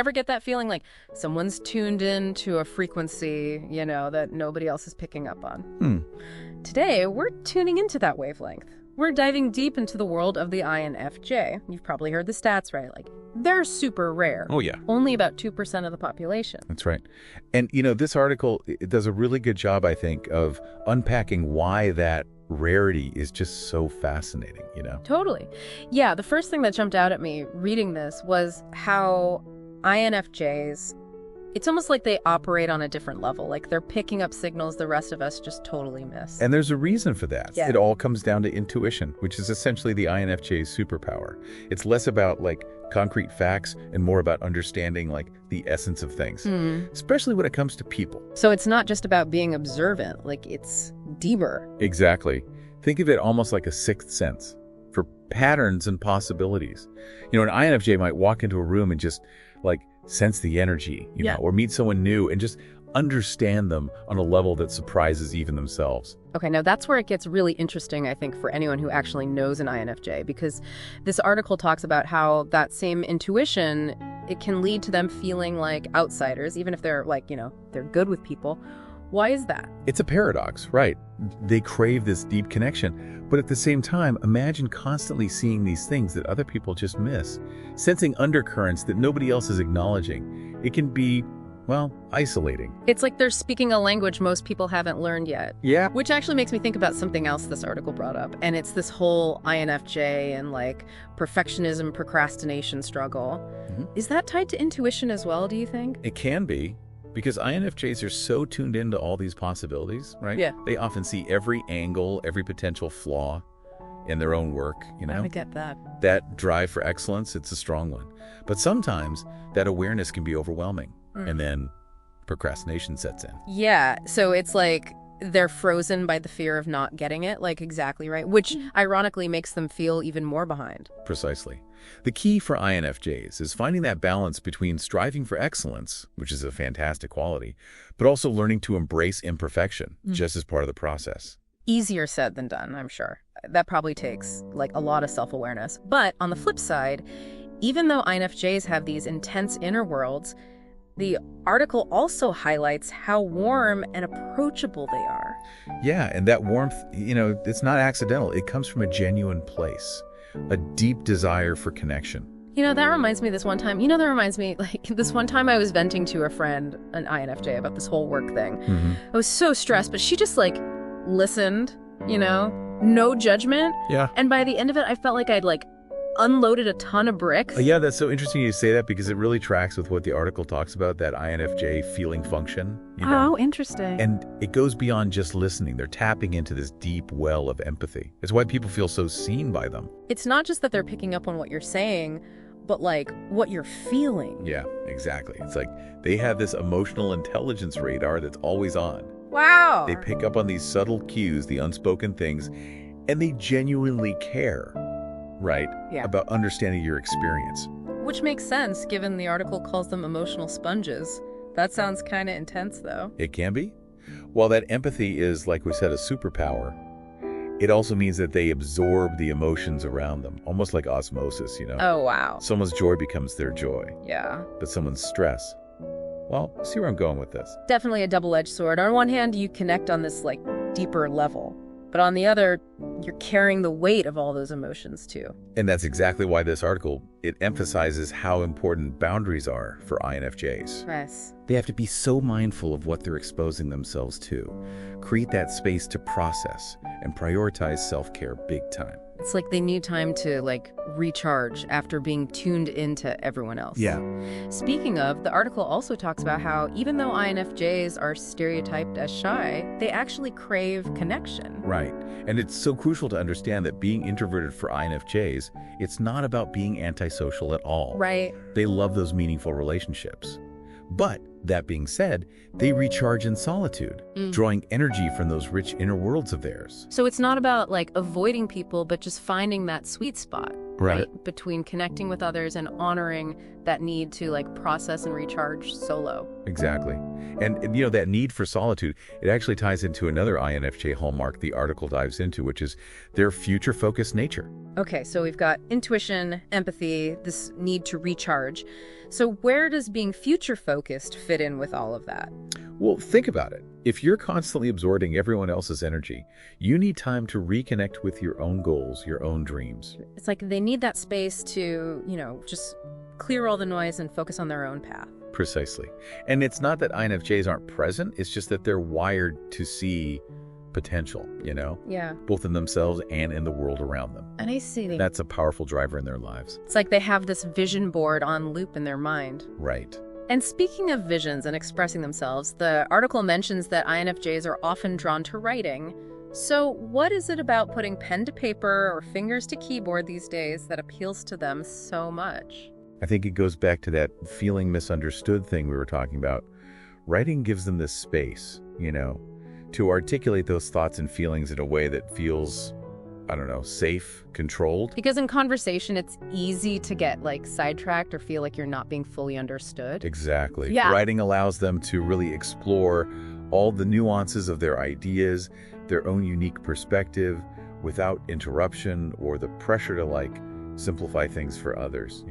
Ever get that feeling like someone's tuned in to a frequency, that nobody else is picking up on? Today, we're tuning into that wavelength. We're diving deep into the world of the INFJ. You've probably heard the stats, right? They're super rare. Oh, yeah. Only about 2% of the population. That's right. And, this article, it does a really good job, I think, of unpacking why that rarity is just so fascinating, Totally. Yeah, the first thing that jumped out at me reading this was how INFJs, it's almost like they operate on a different level. They're picking up signals the rest of us just totally miss. And there's a reason for that. Yeah. It all comes down to intuition, which is essentially the INFJ's superpower. It's less about concrete facts and more about understanding the essence of things, especially when it comes to people. So it's not just about being observant, it's deeper. Exactly. Think of it almost like a sixth sense for patterns and possibilities. An INFJ might walk into a room and just sense the energy, or meet someone new and just understand them on a level that surprises even themselves. Okay, now that's where it gets really interesting, I think, for anyone who actually knows an INFJ, because this article talks about how that same intuition, it can lead to them feeling like outsiders, even if they're they're good with people. Why is that? It's a paradox, right? They crave this deep connection, but at the same time, imagine constantly seeing these things that other people just miss, sensing undercurrents that nobody else is acknowledging. It can be, isolating. It's like they're speaking a language most people haven't learned yet. Yeah. Which actually makes me think about something else this article brought up, and it's this whole INFJ and perfectionism, procrastination struggle. Is that tied to intuition as well, do you think? It can be. Because INFJs are so tuned into all these possibilities, right? Yeah. They often see every angle, every potential flaw in their own work, I get that. That drive for excellence, it's a strong one. But sometimes that awareness can be overwhelming, and then procrastination sets in. Yeah, so it's they're frozen by the fear of not getting it, exactly right, which ironically makes them feel even more behind. Precisely. The key for INFJs is finding that balance between striving for excellence, which is a fantastic quality, but also learning to embrace imperfection, just as part of the process. Easier said than done, I'm sure. That probably takes a lot of self-awareness. But on the flip side, even though INFJs have these intense inner worlds, the article also highlights how warm and approachable they are. Yeah, and that warmth, it's not accidental. It comes from a genuine place, a deep desire for connection. That reminds me this one time, this one time I was venting to a friend, an INFJ, about this whole work thing. I was so stressed, but she just listened, no judgment. Yeah. And by the end of it, I felt like I'd unloaded a ton of bricks. Yeah, that's so interesting you say that because it really tracks with what the article talks about, that INFJ feeling function. Oh, interesting. And it goes beyond just listening. They're tapping into this deep well of empathy. It's why people feel so seen by them. It's not just that they're picking up on what you're saying, but what you're feeling. Yeah, exactly. It's they have this emotional intelligence radar that's always on. Wow. They pick up on these subtle cues, the unspoken things, and they genuinely care. Right? Yeah. About understanding your experience. Which makes sense, given the article calls them emotional sponges. That sounds kind of intense, though. It can be. While that empathy is, like we said, a superpower, it also means that they absorb the emotions around them, almost like osmosis, Oh, wow. Someone's joy becomes their joy. Yeah. But someone's stress, see where I'm going with this. Definitely a double-edged sword. On one hand, you connect on this, deeper level. But on the other, you're carrying the weight of all those emotions, too. And that's exactly why this article, it emphasizes how important boundaries are for INFJs. Yes. They have to be so mindful of what they're exposing themselves to, create that space to process, and prioritize self-care big time. It's they need time to, recharge after being tuned into everyone else. Yeah. Speaking of, the article also talks about how even though INFJs are stereotyped as shy, they actually crave connection. Right. And it's so crucial to understand that being introverted for INFJs, it's not about being antisocial at all. Right. They love those meaningful relationships. But that being said, they recharge in solitude, drawing energy from those rich inner worlds of theirs. So it's not about avoiding people, but just finding that sweet spot. right? Between connecting with others and honoring that need to like process and recharge solo. Exactly. And you know, that need for solitude, it actually ties into another INFJ hallmark the article dives into, which is their future-focused nature. Okay, so we've got intuition, empathy, this need to recharge. So where does being future-focused fit in with all of that? Well, think about it. If you're constantly absorbing everyone else's energy, you need time to reconnect with your own goals, your own dreams. It's like they need that space to, just clear all the noise and focus on their own path. Precisely. And it's not that INFJs aren't present, it's just that they're wired to see potential, Yeah. both in themselves and in the world around them. And I see. That's a powerful driver in their lives. It's like they have this vision board on loop in their mind. Right. And speaking of visions and expressing themselves, the article mentions that INFJs are often drawn to writing. So what is it about putting pen to paper or fingers to keyboard these days that appeals to them so much? I think it goes back to that feeling misunderstood thing we were talking about. Writing gives them this space, to articulate those thoughts and feelings in a way that feels, safe, controlled. Because in conversation, it's easy to get sidetracked or feel like you're not being fully understood. Exactly. Yeah. Writing allows them to really explore all the nuances of their ideas, their own unique perspective, without interruption or the pressure to simplify things for others,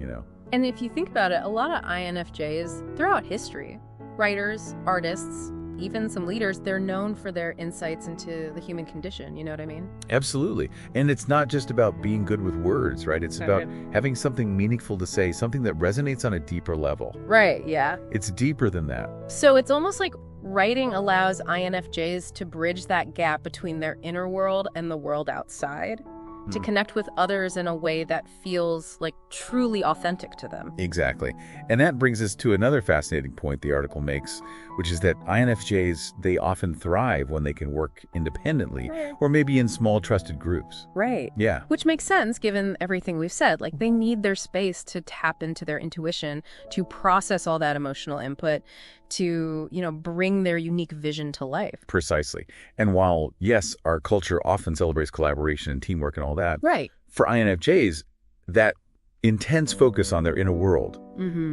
And if you think about it, a lot of INFJs throughout history, writers, artists, even some leaders, they're known for their insights into the human condition. You know what I mean? Absolutely. And it's not just about being good with words, right? It's about having something meaningful to say, something that resonates on a deeper level. Right, yeah. It's deeper than that. So it's almost like writing allows INFJs to bridge that gap between their inner world and the world outside, to connect with others in a way that feels truly authentic to them. Exactly. And that brings us to another fascinating point the article makes, which is that INFJs, they often thrive when they can work independently or maybe in small trusted groups. Right. Yeah. Which makes sense given everything we've said. They need their space to tap into their intuition, to process all that emotional input, to, bring their unique vision to life. Precisely. And while, yes, our culture often celebrates collaboration and teamwork and all that, right, for INFJs, that intense focus on their inner world,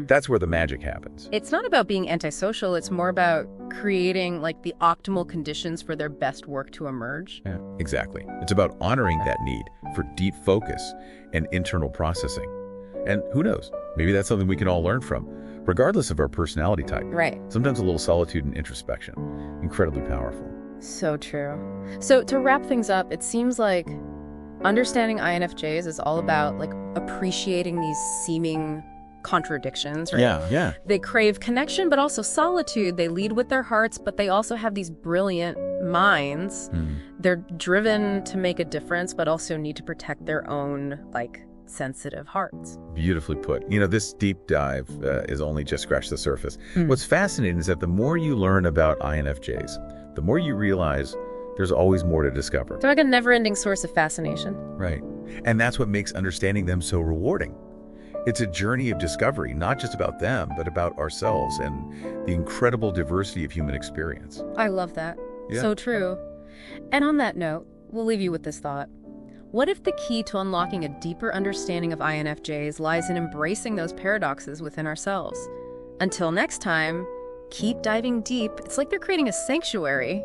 that's where the magic happens. It's not about being antisocial. It's more about creating the optimal conditions for their best work to emerge. Yeah, exactly. It's about honoring that need for deep focus and internal processing. And who knows, maybe that's something we can all learn from, regardless of our personality type. Right. Sometimes a little solitude and introspection, incredibly powerful. So true. So to wrap things up, it seems like understanding INFJs is all about appreciating these seeming contradictions, right? Yeah. They crave connection, but also solitude. They lead with their hearts, but they also have these brilliant minds. They're driven to make a difference, but also need to protect their own, sensitive hearts. Beautifully put. This deep dive is only just scratched the surface. What's fascinating is that the more you learn about INFJs, the more you realize there's always more to discover. They're like a never-ending source of fascination. Right. And that's what makes understanding them so rewarding. It's a journey of discovery, not just about them, but about ourselves and the incredible diversity of human experience. I love that. Yeah. So true. And on that note, we'll leave you with this thought. What if the key to unlocking a deeper understanding of INFJs lies in embracing those paradoxes within ourselves? Until next time, keep diving deep. It's like they're creating a sanctuary,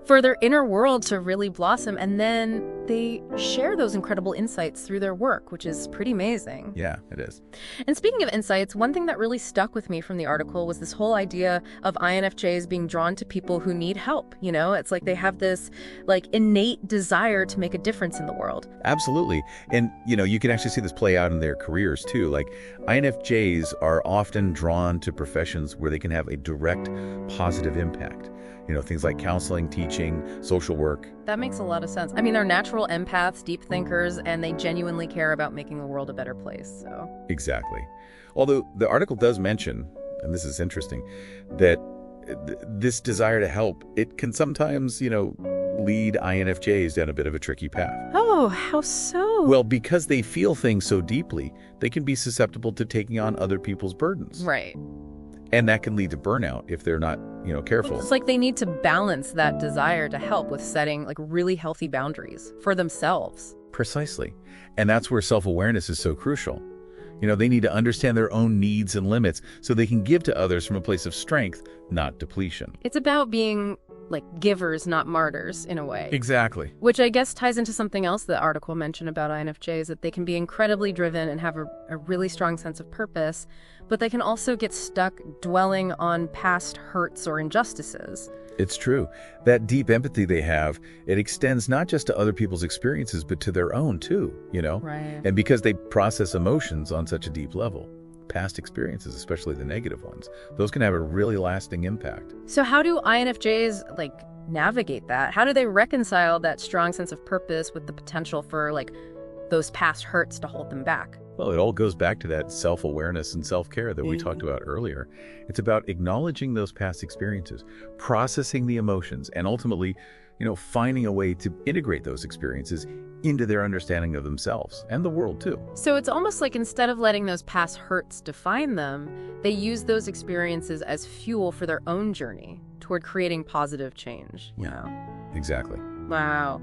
for their inner world to really blossom. And then they share those incredible insights through their work, which is pretty amazing. Yeah, it is. And speaking of insights, one thing that really stuck with me from the article was this whole idea of INFJs being drawn to people who need help. It's like they have this innate desire to make a difference in the world. Absolutely. And, you can actually see this play out in their careers too. INFJs are often drawn to professions where they can have a direct positive impact. Things like counseling, teaching, social work. That makes a lot of sense. I mean, they're natural empaths, deep thinkers, and they genuinely care about making the world a better place. So Exactly. Although the article does mention, and this is interesting, that this desire to help, it can sometimes, lead INFJs down a bit of a tricky path. Oh, how so? Well, because they feel things so deeply, they can be susceptible to taking on other people's burdens. Right. And that can lead to burnout if they're not, careful. It's like they need to balance that desire to help with setting really healthy boundaries for themselves. Precisely. And that's where self-awareness is so crucial. They need to understand their own needs and limits so they can give to others from a place of strength, not depletion. It's about being like givers, not martyrs, in a way. Exactly. Which I guess ties into something else the article mentioned about INFJs, that they can be incredibly driven and have a really strong sense of purpose, but they can also get stuck dwelling on past hurts or injustices. It's true. That deep empathy they have, it extends not just to other people's experiences, but to their own too, Right. And because they process emotions on such a deep level, past experiences, especially the negative ones, those can have a really lasting impact. So how do INFJs navigate that? How do they reconcile that strong sense of purpose with the potential for those past hurts to hold them back? Well, it all goes back to that self-awareness and self-care that we talked about earlier. It's about acknowledging those past experiences, processing the emotions, and ultimately, finding a way to integrate those experiences into their understanding of themselves and the world too. So it's almost like instead of letting those past hurts define them, they use those experiences as fuel for their own journey toward creating positive change. Yeah, exactly. Wow.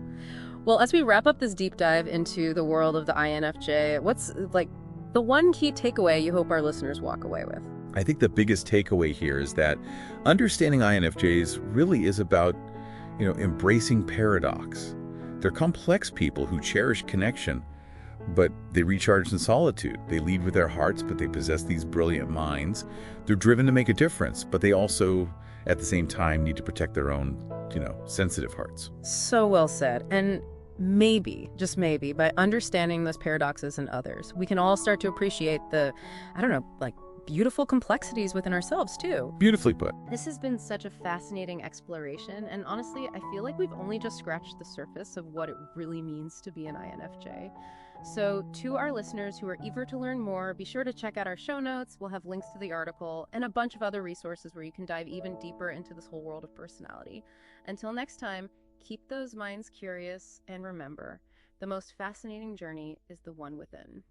Well, as we wrap up this deep dive into the world of the INFJ, what's the one key takeaway you hope our listeners walk away with? I think the biggest takeaway here is that understanding INFJs really is about, embracing paradox. They're complex people who cherish connection, but they recharge in solitude. They lead with their hearts, but they possess these brilliant minds. They're driven to make a difference, but they also, at the same time, need to protect their own, sensitive hearts. So well said. And maybe, just maybe, by understanding those paradoxes in others, we can all start to appreciate the, beautiful complexities within ourselves, too. Beautifully put. This has been such a fascinating exploration, and honestly, I feel like we've only just scratched the surface of what it really means to be an INFJ. So, to our listeners who are eager to learn more, be sure to check out our show notes. We'll have links to the article and a bunch of other resources where you can dive even deeper into this whole world of personality. Until next time, keep those minds curious, and remember, the most fascinating journey is the one within.